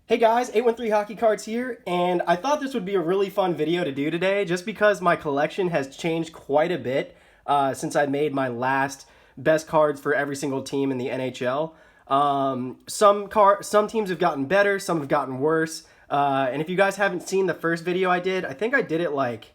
Hey guys, 813 Hockey Cards here, and I thought this would be a really fun video to do today just because my collection has changed quite a bit since I made my last best cards for every single team in the NHL. Some teams have gotten better, some have gotten worse, and if you guys haven't seen the first video I did, I think I did it like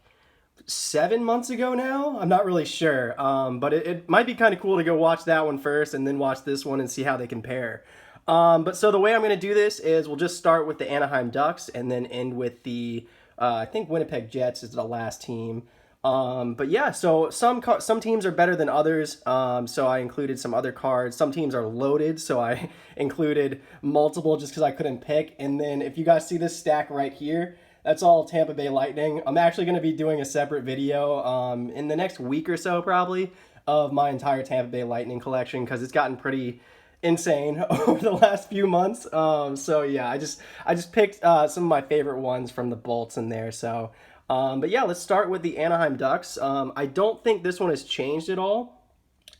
7 months ago now. I'm not really sure, but it might be kind of cool to go watch that one first and then watch this one and see how they compare. But so the way I'm going to do this is we'll just start with the Anaheim Ducks and then end with the I think Winnipeg Jets is the last team. But yeah, so some teams are better than others. So I included some other cards. Some teams are loaded, so I included multiple just because I couldn't pick. And then if you guys see this stack right here, that's all Tampa Bay Lightning. I'm actually going to be doing a separate video in the next week or so probably of my entire Tampa Bay Lightning collection because it's gotten pretty insane over the last few months. So yeah, I just picked some of my favorite ones from the Bolts in there. So, but yeah, let's start with the Anaheim Ducks. I don't think this one has changed at all.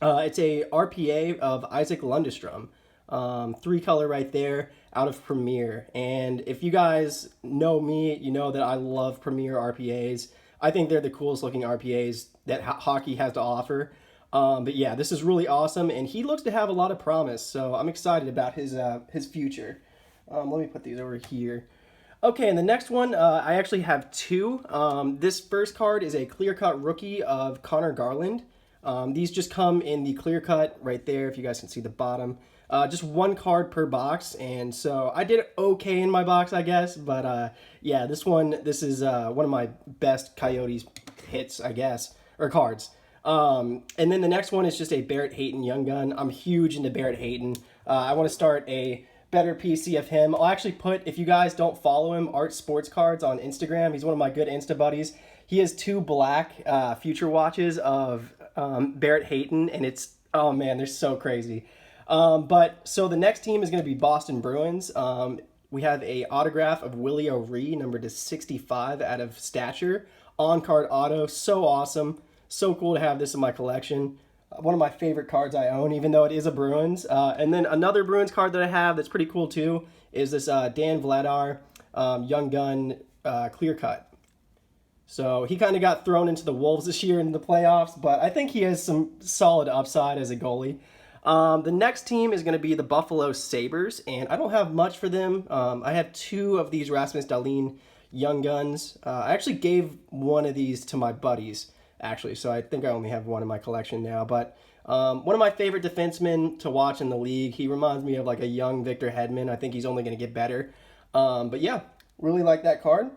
It's a RPA of Isaac Lundestrom, three color right there out of Premier. And if you guys know me, you know that I love Premier RPAs. I think they're the coolest looking RPAs that hockey has to offer. But yeah, this is really awesome, and he looks to have a lot of promise, so I'm excited about his future. Let me put these over here. Okay, and the next one, I actually have two. This first card is a clear-cut rookie of Connor Garland. These just come in the clear-cut right there, if you guys can see the bottom. Just one card per box, and so I did okay in my box, I guess, but yeah, this is one of my best Coyotes hits, I guess, or cards. And then the next one is just a Barrett Hayton Young Gun. I'm huge into Barrett Hayton. I want to start a better PC of him. I'll actually put, if you guys don't follow him, Art Sports Cards on Instagram. He's one of my good Insta buddies. He has two black future watches of Barrett Hayton, and it's, oh man, they're so crazy. But so the next team is going to be Boston Bruins. We have a autograph of Willie O'Ree, numbered to 65 out of stature. On-card auto, so awesome. So cool to have this in my collection. One of my favorite cards I own, even though it is a Bruins. And then another Bruins card that I have that's pretty cool too is this Dan Vladar Young Gun clear cut. So he kind of got thrown into the Wolves this year in the playoffs, but I think he has some solid upside as a goalie. The next team is going to be the Buffalo Sabres, and I don't have much for them. I have two of these Rasmus Dahlin Young Guns. I actually gave one of these to my buddies, actually, so I think I only have one in my collection now. But one of my favorite defensemen to watch in the league. He reminds me of like a young Victor Hedman. I think he's only going to get better. But yeah, really like that card.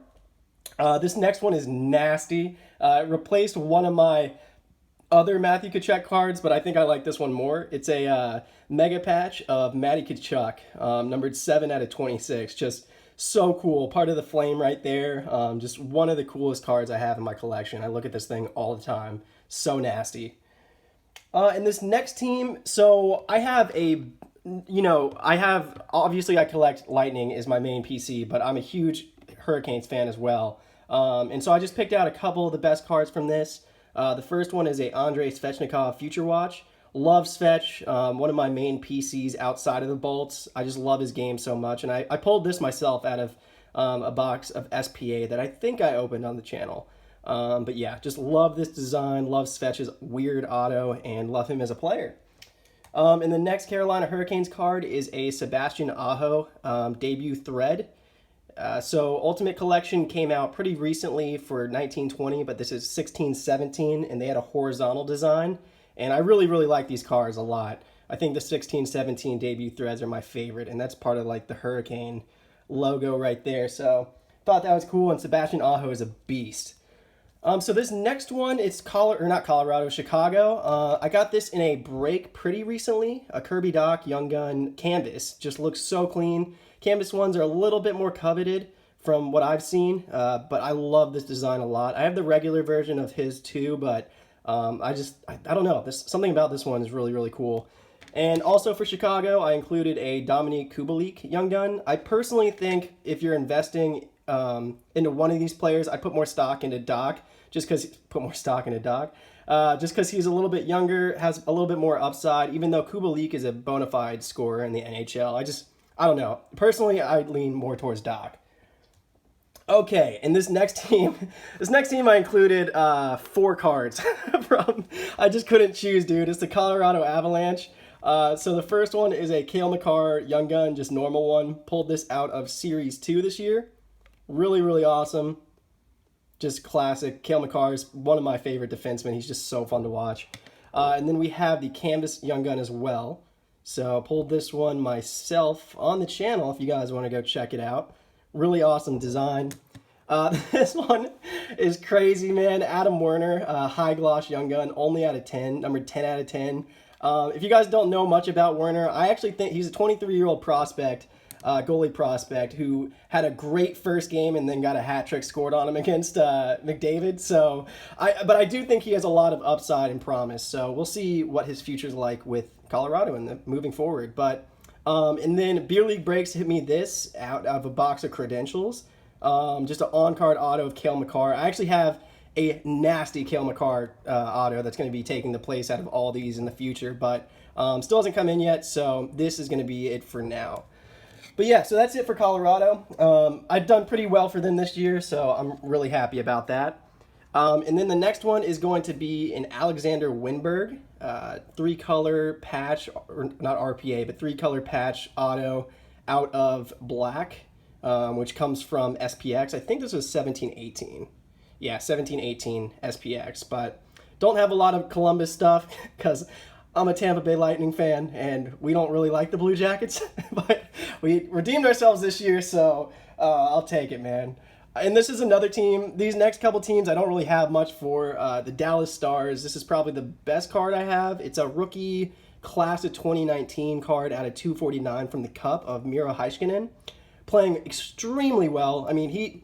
This next one is nasty. It replaced one of my other Matthew Tkachuk cards, but I think I like this one more. It's a mega patch of Matty Tkachuk, numbered 7 out of 26. Just so cool. Part of the flame right there. Just one of the coolest cards I have in my collection. I look at this thing all the time. So nasty. And this next team, so I have obviously I collect Lightning is my main PC, but I'm a huge Hurricanes fan as well. And so I just picked out a couple of the best cards from this. The first one is a Andrei Svechnikov Future Watch. Love Svech, one of my main PCs outside of the Bolts. I just love his game so much. And I pulled this myself out of a box of SPA that I think I opened on the channel. But yeah, just love this design, love Svech's weird auto, and love him as a player. And the next Carolina Hurricanes card is a Sebastian Aho debut thread. So Ultimate Collection came out pretty recently for 1920, but this is 1617, and they had a horizontal design. And I really, really like these cards a lot. I think the 1617 debut threads are my favorite, and that's part of like the Hurricane logo right there. So thought that was cool, and Sebastian Aho is a beast. So this next one, it's Chicago. I got this in a break pretty recently, a Kirby Doc Young Gun canvas. Just looks so clean. Canvas ones are a little bit more coveted from what I've seen, but I love this design a lot. I have the regular version of his too, but I don't know. Something about this one is really, really cool. And also for Chicago, I included a Dominique Kubalik Young Gun. I personally think if you're investing into one of these players, I put more stock into Doc, just because he's a little bit younger, has a little bit more upside, even though Kubalik is a bona fide scorer in the NHL. I don't know. Personally, I lean more towards Doc. Okay, and this next team I included four cards from. I just couldn't choose, dude. It's the Colorado Avalanche. So the first one is a Cale Makar Young Gun, just normal one. Pulled this out of Series 2 this year. Really, really awesome. Just classic. Cale Makar is one of my favorite defensemen. He's just so fun to watch. And then we have the Canvas Young Gun as well. So I pulled this one myself on the channel if you guys want to go check it out. Really awesome design. This one is crazy, man. Adam Werner, high gloss Young Gun, only out of 10, number 10 out of 10. If you guys don't know much about Werner, I actually think he's a 23-year-old prospect, goalie prospect, who had a great first game and then got a hat trick scored on him against McDavid. So, but I do think he has a lot of upside and promise. So we'll see what his future's like with Colorado and moving forward. But and then Beer League Breaks hit me this out of a box of credentials. Just an on-card auto of Cale Makar. I actually have a nasty Cale Makar auto that's going to be taking the place out of all these in the future, but still hasn't come in yet, so this is going to be it for now. But yeah, so that's it for Colorado. I've done pretty well for them this year, so I'm really happy about that. And then the next one is going to be an Alexander Winberg, three-color patch, or not RPA, but three-color patch auto out of black, which comes from SPX. I think this was 1718. Yeah, 1718 SPX, but don't have a lot of Columbus stuff because I'm a Tampa Bay Lightning fan and we don't really like the Blue Jackets, but we redeemed ourselves this year, so I'll take it, man. And this is another team. These next couple teams I don't really have much for. The Dallas Stars, this is probably the best card I have. It's a rookie class of 2019 card out of 249 from the Cup of Miro Heiskanen, playing extremely well. I mean,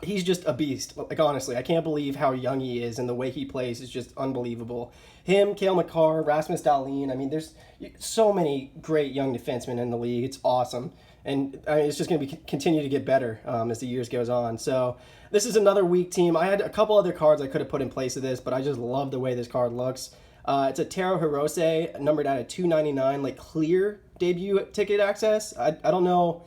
he's just a beast. Like, honestly, I can't believe how young he is, and the way he plays is just unbelievable. Him, Cale Makar, Rasmus Dahlin. I mean, there's so many great young defensemen in the league. It's awesome. And I mean, it's just going to continue to get better as the years goes on. So this is another weak team. I had a couple other cards I could have put in place of this, but I just love the way this card looks. It's a Taro Hirose, numbered out of 299, like clear debut ticket access. I don't know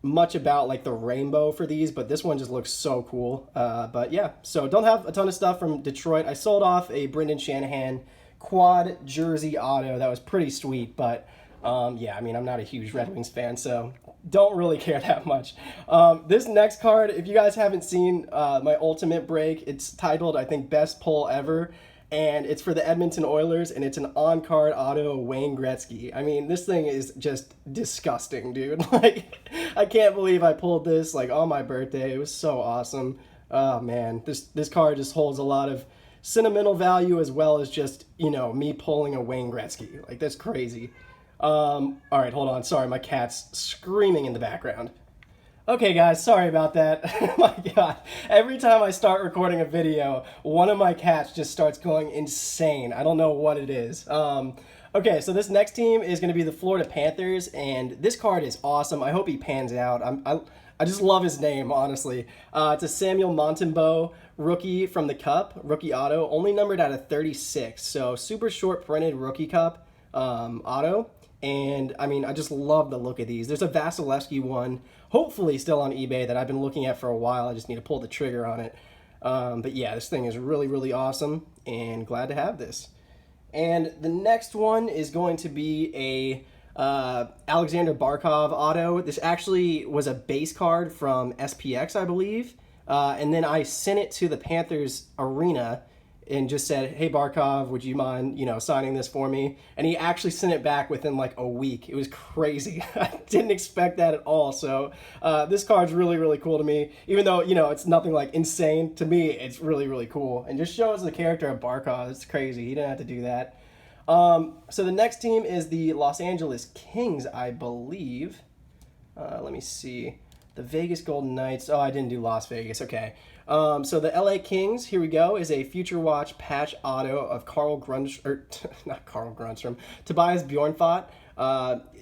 much about like the rainbow for these, but this one just looks so cool. But yeah, so don't have a ton of stuff from Detroit. I sold off a Brendan Shanahan quad jersey auto that was pretty sweet, but yeah, I mean, I'm not a huge Red Wings fan, so don't really care that much. This next card, if you guys haven't seen my ultimate break, it's titled, I think, Best Pull Ever, and it's for the Edmonton Oilers, and it's an on-card auto Wayne Gretzky. I mean, this thing is just disgusting, dude. Like, I can't believe I pulled this, like, on my birthday. It was so awesome. Oh, man. This card just holds a lot of sentimental value as well as just, you know, me pulling a Wayne Gretzky. Like, that's crazy. All right, hold on. Sorry, my cat's screaming in the background. Okay, guys, sorry about that. My God, every time I start recording a video, one of my cats just starts going insane. I don't know what it is. Okay, so this next team is going to be the Florida Panthers, and this card is awesome. I hope he pans out. I just love his name, honestly. It's a Samuel Montembeault rookie from the Cup, rookie auto, only numbered out of 36, so super short printed rookie Cup auto. And I mean, I just love the look of these. There's a Vasilevsky one, hopefully still on eBay, that I've been looking at for a while. I just need to pull the trigger on it. But yeah, this thing is really, really awesome, and glad to have this. And the next one is going to be a Alexander Barkov auto. This actually was a base card from SPX, I believe. And then I sent it to the Panthers arena and just said, hey, Barkov, would you mind, you know, signing this for me? And he actually sent it back within like a week. It was crazy. I didn't expect that at all. So this card's really, really cool to me. Even though, you know, it's nothing like insane, to me, it's really, really cool. And just shows the character of Barkov. It's crazy. He didn't have to do that. So the next team is the Los Angeles Kings, I believe. Let me see. The Vegas Golden Knights. Oh, I didn't do Las Vegas. Okay. So the LA Kings, here we go, is a Future Watch patch auto of Tobias Bjornfot.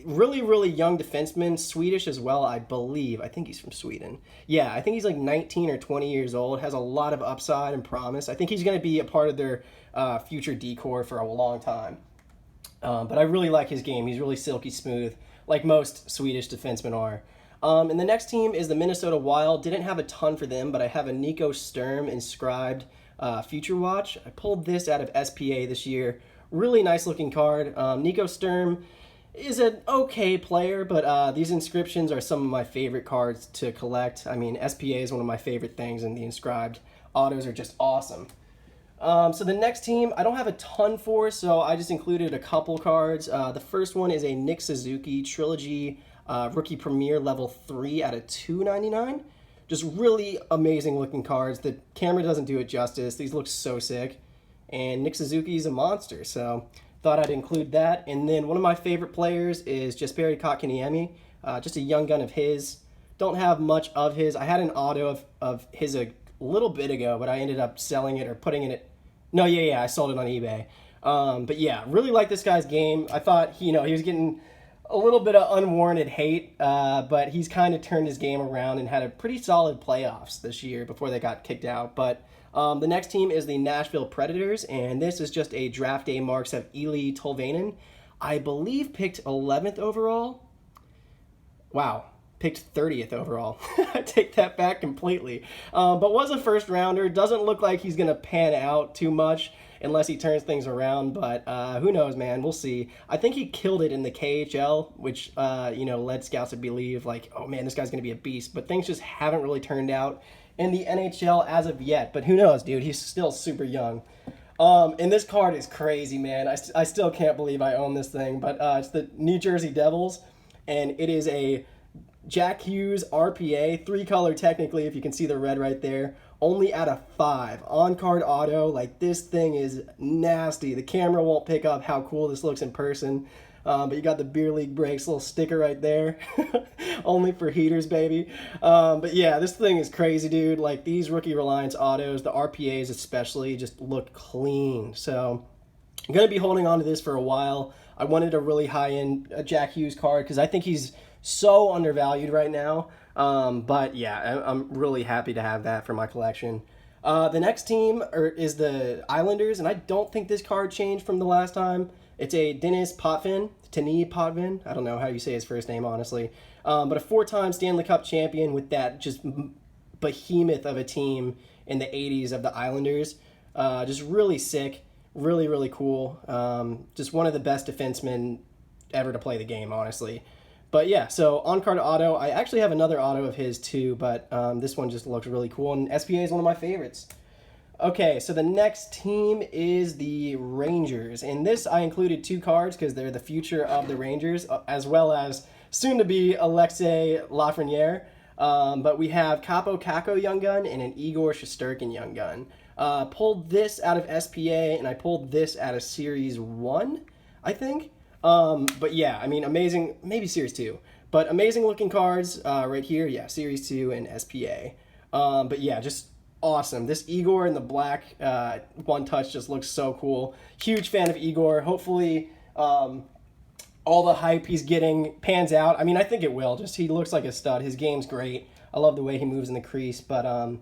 Really, really young defenseman, Swedish as well, I believe. I think he's from Sweden. Yeah, I think he's like 19 or 20 years old, has a lot of upside and promise. I think he's going to be a part of their future decor for a long time. But I really like his game. He's really silky smooth. like most Swedish defensemen are. And the next team is the Minnesota Wild. Didn't have a ton for them, but I have a Nico Sturm inscribed Future Watch. I pulled this out of SPA this year. Really nice looking card. Nico Sturm is an okay player, but these inscriptions are some of my favorite cards to collect. I mean, SPA is one of my favorite things, and the inscribed autos are just awesome. So the next team, I don't have a ton for, so I just included a couple cards. The first one is a Nick Suzuki Trilogy Rookie Premier Level 3 out of 299. Just really amazing looking cards. The camera doesn't do it justice. These look so sick. And Nick Suzuki is a monster, so thought I'd include that. And then one of my favorite players is Jesperi Kotkaniemi, just a young gun of his. Don't have much of his. I had an auto of his a little bit ago, but I ended up selling it or putting it. No, I sold it on eBay. But yeah, really like this guy's game. I thought he was getting a little bit of unwarranted hate, but he's kind of turned his game around and had a pretty solid playoffs this year before they got kicked out. But the next team is the Nashville Predators, and this is just a draft day marks of Eli Tolvanen. I believe picked 11th overall. Wow, picked 30th overall. I take that back completely. But was a first rounder. Doesn't look like he's going to pan out too much unless he turns things around, but who knows, man. We'll see. I think he killed it in the KHL, which, led scouts to believe, like, oh, man, this guy's going to be a beast. But things just haven't really turned out in the NHL as of yet. But who knows, dude? He's still super young. And this card is crazy, man. I still can't believe I own this thing. But it's the New Jersey Devils, and it is a Jack Hughes RPA, 3-color technically, if you can see the red right there. Only out of 5. On-card auto. Like, this thing is nasty. The camera won't pick up how cool this looks in person. But you got the Beer League Breaks little sticker right there. Only for heaters, baby. But yeah, this thing is crazy, dude. Like, these Rookie Reliance autos, the RPAs especially, just look clean. So I'm going to be holding on to this for a while. I wanted a really high-end Jack Hughes card because I think he's so undervalued right now. But yeah, I'm really happy to have that for my collection. The next team is the Islanders, and I don't think this card changed from the last time. It's a Denis Potvin. I don't know how you say his first name, honestly. But a 4-time Stanley Cup champion with that just behemoth of a team in the 80s of the Islanders. Just really sick, really, really cool. Just one of the best defensemen ever to play the game, honestly. But yeah, so on-card auto, I actually have another auto of his too, but this one just looks really cool, and SPA is one of my favorites. Okay, so the next team is the Rangers, and this I included 2 cards because they're the future of the Rangers, as well as soon-to-be Alexei Lafreniere. But we have Capo Caco Young Gun and an Igor Shesterkin Young Gun. Pulled this out of SPA, and I pulled this out of Series 1, I think. But yeah, I mean, amazing, maybe Series 2, but amazing looking cards, right here. Yeah, Series 2 and SPA. But yeah, just awesome. This Igor in the black, one touch just looks so cool. Huge fan of Igor. Hopefully, all the hype he's getting pans out. I mean, I think it will. Just, he looks like a stud. His game's great. I love the way he moves in the crease, but,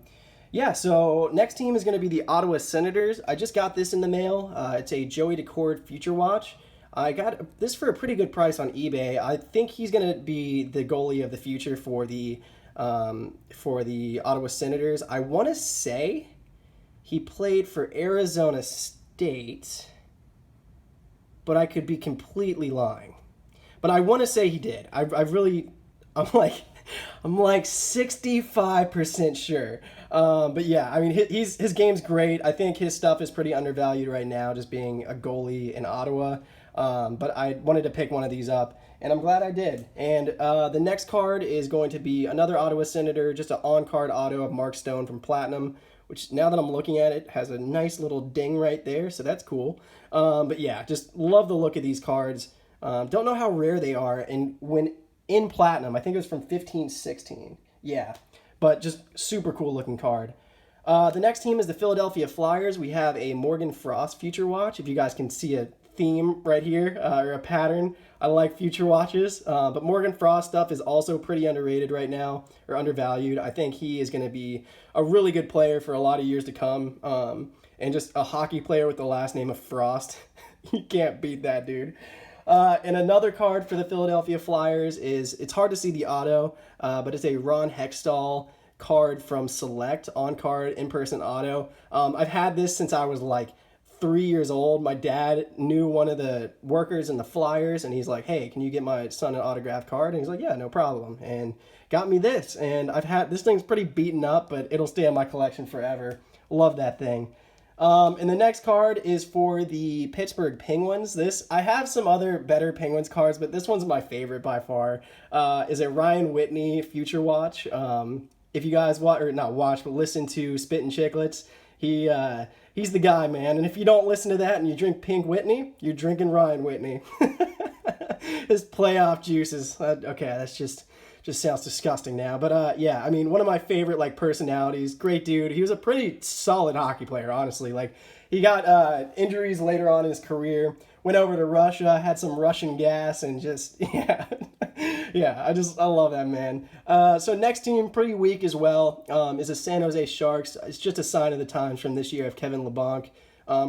yeah, so next team is going to be the Ottawa Senators. I just got this in the mail. It's a Joey Daccord Future Watch. I got this for a pretty good price on eBay. I think he's going to be the goalie of the future for the Ottawa Senators. I want to say he played for Arizona State, but I could be completely lying. But I want to say he did. I'm like 65% sure. But yeah, I mean, his game's great. I think his stuff is pretty undervalued right now, just being a goalie in Ottawa. But I wanted to pick one of these up, and I'm glad I did. And the next card is going to be another Ottawa Senator, just an on-card auto of Mark Stone from Platinum, which now that I'm looking at it, has a nice little ding right there, so that's cool. But yeah, just love the look of these cards. Don't know how rare they are, and when in Platinum, I think it was from 15-16. Yeah, but just super cool looking card. The next team is the Philadelphia Flyers. We have a Morgan Frost Future Watch, if you guys can see a theme right here, or a pattern. I like Future Watches, but Morgan Frost stuff is also pretty underrated right now, or undervalued. I think he is going to be a really good player for a lot of years to come, and just a hockey player with the last name of Frost. You can't beat that, dude. And another card for the Philadelphia Flyers is, it's hard to see the auto, but it's a Ron Hextall card from Select, on-card, in-person auto. I've had this since I was like 3 years old. My dad knew one of the workers in the Flyers, and he's like, hey, can you get my son an autographed card? And he's like, yeah, no problem. And got me this. And this thing's pretty beaten up, but it'll stay in my collection forever. Love that thing. And the next card is for the Pittsburgh Penguins. I have some other better Penguins cards, but this one's my favorite by far. Is a Ryan Whitney Future Watch. If you guys listen to Spit and Chicklets, he's the guy, man. And if you don't listen to that and you drink Pink Whitney, you're drinking Ryan Whitney. His playoff juices. Okay, that's just sounds disgusting now. But yeah, I mean, one of my favorite like personalities. Great dude. He was a pretty solid hockey player, honestly. Like, he got injuries later on in his career. Went over to Russia, had some Russian gas, and just yeah, yeah. I love that man. So next team, pretty weak as well, is the San Jose Sharks. It's just a sign of the times from this year of Kevin LeBlanc.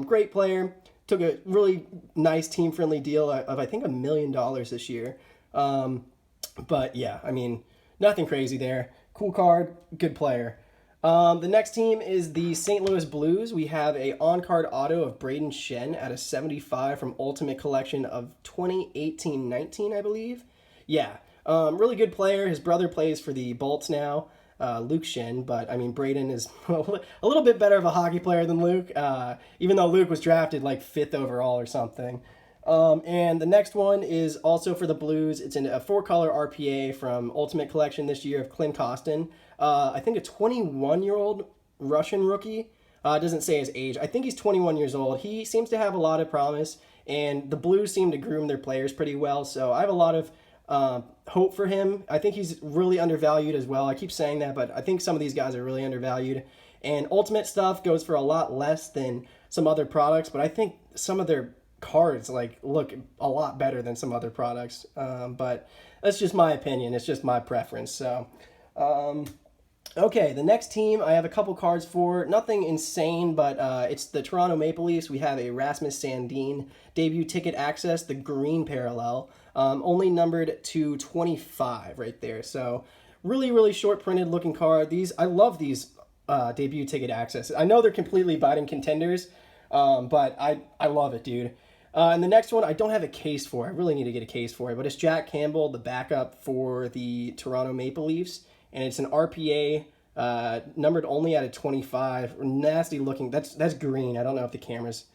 Great player. Took a really nice team-friendly deal of I think $1 million this year. But yeah, I mean, nothing crazy there. Cool card, good player. The next team is the St. Louis Blues. We have a on-card auto of Braden Shen at a 75 from Ultimate Collection of 2018-19, I believe. Yeah, really good player. His brother plays for the Bolts now, Luke Shen. But, I mean, Braden is a little bit better of a hockey player than Luke, even though Luke was drafted like 5th overall or something. And the next one is also for the Blues. It's a 4-color RPA from Ultimate Collection this year of Clint Kostin. I think a 21-year-old Russian rookie. It doesn't say his age. I think he's 21 years old. He seems to have a lot of promise, and the Blues seem to groom their players pretty well, so I have a lot of hope for him. I think he's really undervalued as well. I keep saying that, but I think some of these guys are really undervalued. And Ultimate stuff goes for a lot less than some other products, but I think some of their cards like look a lot better than some other products, but that's just my opinion. It's just my preference. So okay, the next team I have a couple cards for. Nothing insane, but it's the Toronto Maple Leafs. We have a Rasmus Sandin debut ticket access, the green parallel, only numbered to 25 right there. So really short printed looking card. I love these debut ticket access. I know they're completely biting contenders, but I love it, dude. And the next one, I don't have a case for. I really need to get a case for it, but it's Jack Campbell, the backup for the Toronto Maple Leafs, and it's an RPA numbered only at a 25. Nasty looking. That's green. I don't know if the camera's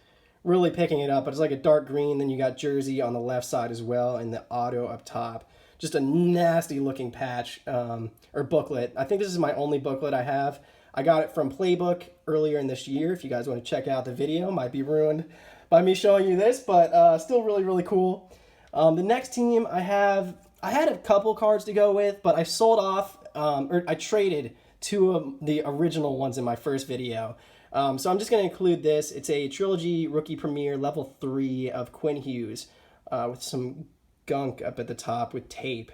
really picking it up, but it's like a dark green. Then you got jersey on the left side as well, and the auto up top. Just a nasty looking patch or booklet. I think this is my only booklet I have. I got it from Playbook earlier in this year. If you guys want to check out the video, might be ruined by me showing you this, but still really cool. The next team I had a couple cards to go with, but I sold off, or I traded 2 of the original ones in my first video. So I'm just going to include this. It's a Trilogy Rookie Premier Level 3 of Quinn Hughes with some gunk up at the top with tape.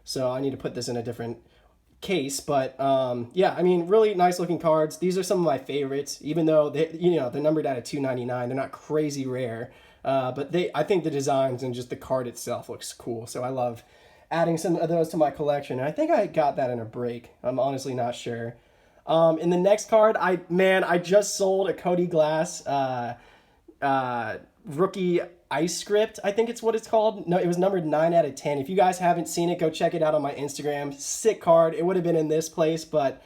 So I need to put this in a different case, but yeah, I mean, really nice looking cards. These are some of my favorites, even though they're numbered at a 299. They're not crazy rare, but I think the designs and just the card itself looks cool. So I love adding some of those to my collection. And I think I got that in a break. I'm honestly not sure. In the next card, I just sold a Cody Glass rookie Ice Script, I think it's what it's called. No, it was numbered 9 out of 10. If you guys haven't seen it, go check it out on my Instagram. Sick card. It would have been in this place, but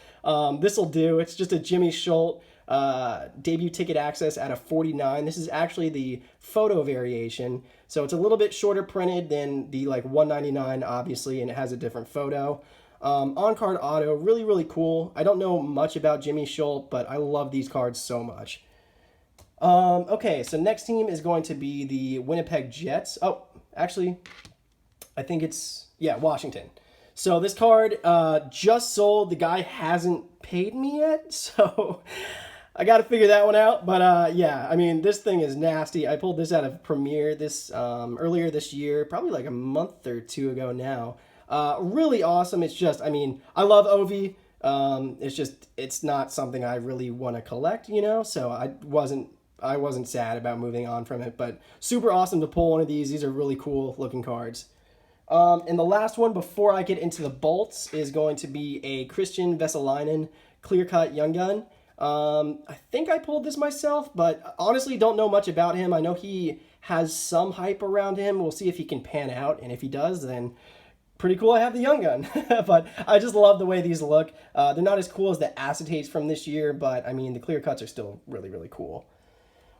this will do. It's just a Jimmy Schultz debut ticket access at a 49. This is actually the photo variation, so it's a little bit shorter printed than the like 199, obviously, and it has a different photo. On-card auto, really cool. I don't know much about Jimmy Schultz, but I love these cards so much. Okay, so next team is going to be the Winnipeg Jets. Oh, actually, I think it's, yeah, Washington. So this card just sold. The guy hasn't paid me yet, so I got to figure that one out. But yeah, I mean, this thing is nasty. I pulled this out of Premiere earlier this year, probably like a month or 2 ago now. Really awesome. It's just, I mean, I love Ovi. It's not something I really want to collect, so I wasn't I wasn't sad about moving on from it, but super awesome to pull one of these. These are really cool looking cards. And the last one before I get into the bolts is going to be a Christian Vesalainen clear cut young gun. I think I pulled this myself, but honestly don't know much about him. I know he has some hype around him. We'll see if he can pan out, and if he does, then pretty cool I have the young gun. But I just love the way these look. They're not as cool as the acetates from this year, but I mean the clear cuts are still really, really cool.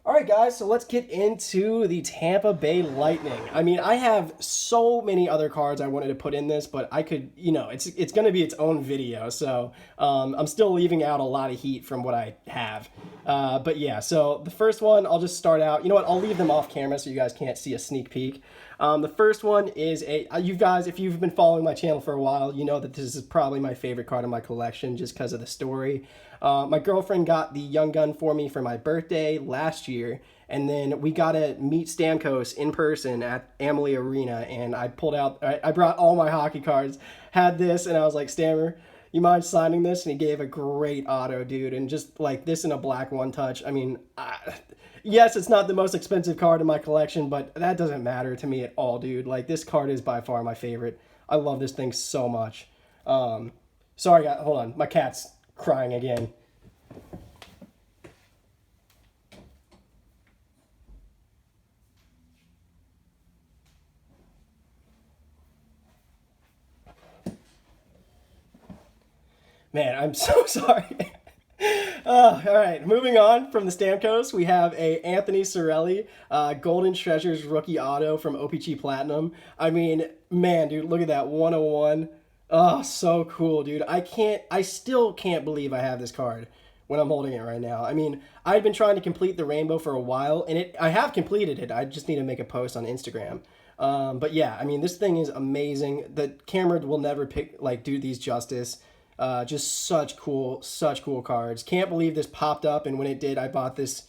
All right, guys, so let's get into the Tampa Bay Lightning. I mean, I have so many other cards I wanted to put in this, but I could, it's going to be its own video, so I'm still leaving out a lot of heat from what I have. But yeah, so the first one, I'll just start out. You know what? I'll leave them off camera so you guys can't see a sneak peek. The first one is you guys, if you've been following my channel for a while, you know that this is probably my favorite card in my collection just because of the story. My girlfriend got the Young Gun for me for my birthday last year, and then we got to meet Stamkos in person at Amalie Arena, and I brought all my hockey cards, had this, and I was like, Stammer, you mind signing this? And he gave a great auto, dude, and just like this in a black one-touch. I mean, yes, it's not the most expensive card in my collection, but that doesn't matter to me at all, dude. Like, this card is by far my favorite. I love this thing so much. Sorry, guys, hold on. My cat's crying again. Man, I'm so sorry. All right, moving on from the Stamkos, we have a Anthony Cirelli Golden Treasures rookie auto from OPG Platinum. I mean, man, dude, look at that 101. Oh, so cool, dude. I still can't believe I have this card when I'm holding it right now. I mean, I've been trying to complete the rainbow for a while, and I have completed it. I just need to make a post on Instagram. But yeah, I mean, this thing is amazing. The camera will never do these justice. Just such cool cards. Can't believe this popped up, and when it did, I bought this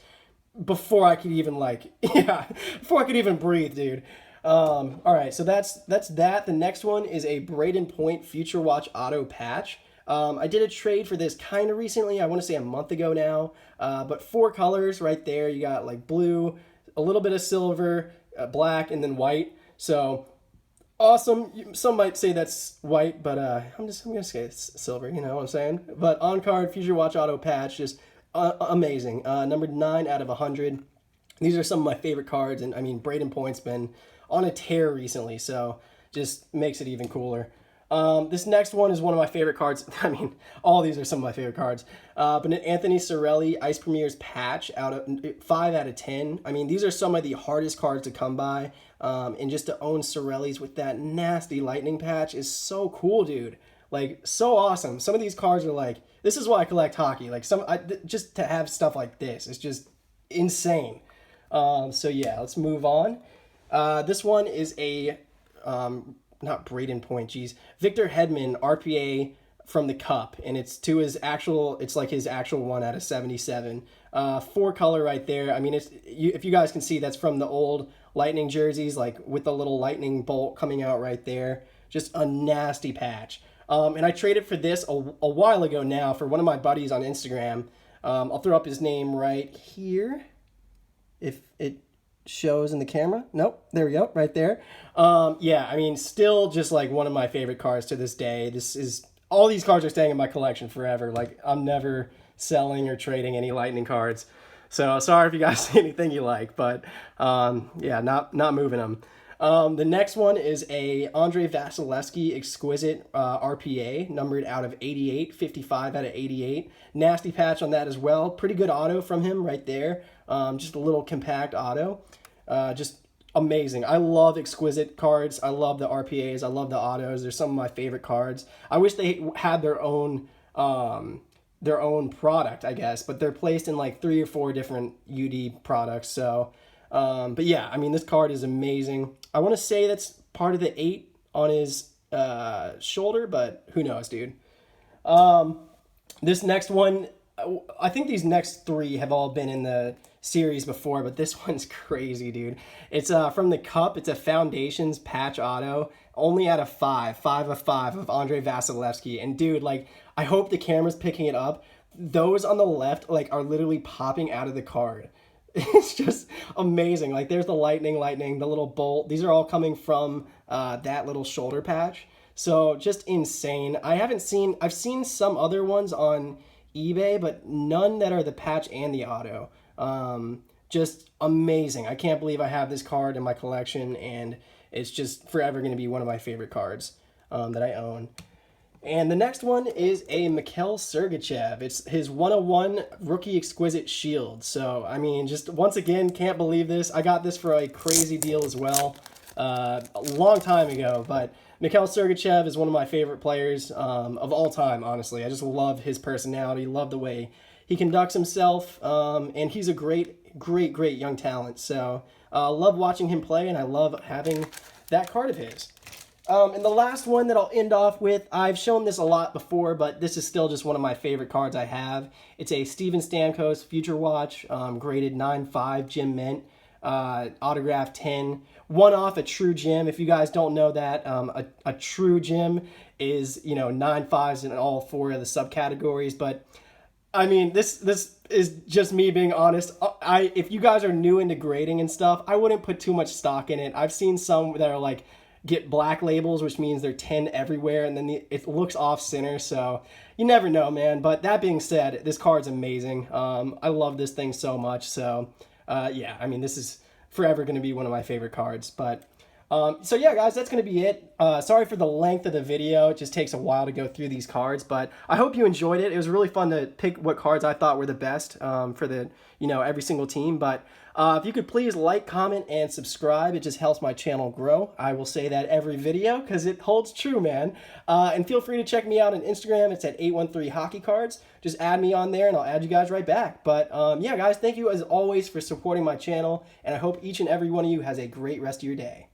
before I could even before I could even breathe, dude. All right, so that's that. The next one is a Braden Point Future Watch auto patch. I did a trade for this kind of recently. I want to say a month ago now. But 4 colors right there. You got like blue, a little bit of silver, black, and then white. So awesome. Some might say that's white, but I'm gonna say it's silver. You know what I'm saying? But on card Future Watch auto patch, just amazing. Numbered 9 out of 100. These are some of my favorite cards, and I mean Braden Point's been on a tear recently, so just makes it even cooler. This next one is one of my favorite cards. I mean, all these are some of my favorite cards. But an Anthony Cirelli Ice Premier's patch out of 5 out of 10. I mean, these are some of the hardest cards to come by. And just to own Cirelli's with that nasty lightning patch is so cool, dude. Like, so awesome. Some of these cards are like, this is why I collect hockey. Like, just to have stuff like this is just insane. So yeah, let's move on. This one is a, not Braden Point, geez. Victor Hedman RPA from the Cup, and it's to his actual, it's like his actual 1 out of 77. 4 color right there. I mean, if you guys can see, that's from the old Lightning jerseys, like with the little lightning bolt coming out right there. Just a nasty patch. And I traded for this a while ago now for one of my buddies on Instagram. I'll throw up his name right here. If it shows in the camera. Nope, there we go, right there. Yeah, I mean, still just like one of my favorite cards to this day. All these cards are staying in my collection forever. Like, I'm never selling or trading any Lightning cards. So sorry if you guys see anything you like, but yeah, not moving them. The next one is a Andre Vasilevsky Exquisite RPA, numbered out of 88, 55 out of 88. Nasty patch on that as well. Pretty good auto from him right there. Just a little compact auto. Just amazing. I love exquisite cards. I love the RPAs. I love the autos. They're some of my favorite cards. I wish they had their own product, I guess, but they're placed in like 3 or 4 different UD products. So, but yeah, I mean, this card is amazing. I want to say that's part of the 8 on his shoulder, but who knows, dude. This next one, I think these next 3 have all been in the series before, but this one's crazy, dude. It's from the Cup. It's a Foundations patch auto, only out of 5 of 5 of Andre Vasilevsky. And dude, like, I hope the camera's picking it up. Those on the left, like, are literally popping out of the card. it's just amazing. Like there's the lightning, the little bolt. These are all coming from that little shoulder patch. So just insane. I've seen some other ones on eBay, but none that are the patch and the auto. Just amazing. I can't believe I have this card in my collection, and it's just forever going to be one of my favorite cards that I own. And the next one is a Mikhail Sergachev. It's his 101 Rookie Exquisite Shield. So, I mean, just once again, can't believe this. I got this for a crazy deal as well a long time ago. But Mikhail Sergachev is one of my favorite players of all time, honestly. I just love his personality, love the way he conducts himself, and he's a great young talent. So, love watching him play, and I love having that card of his. And the last one that I'll end off with, I've shown this a lot before, but this is still just one of my favorite cards I have. It's a Steven Stamkos Future Watch, graded 9.5 Gem Mint, autograph 10. One off a true gem. If you guys don't know that, a true gem is, 9.5s in all 4 of the subcategories. But, I mean, this is just me being honest. If you guys are new into grading and stuff, I wouldn't put too much stock in it. I've seen some that are like, get black labels, which means they're 10 everywhere, and then it looks off center, so you never know, man. But that being said, this card's amazing. I love this thing so much. So yeah, I mean, this is forever going to be one of my favorite cards. But so yeah, guys, that's going to be it. Sorry for the length of the video. It just takes a while to go through these cards, but I hope you enjoyed it. It was really fun to pick what cards I thought were the best for the every single team. But if you could please like, comment, and subscribe, it just helps my channel grow. I will say that every video because it holds true, man. And feel free to check me out on Instagram. It's at 813hockeycards. Just add me on there and I'll add you guys right back. But yeah, guys, thank you as always for supporting my channel, and I hope each and every one of you has a great rest of your day.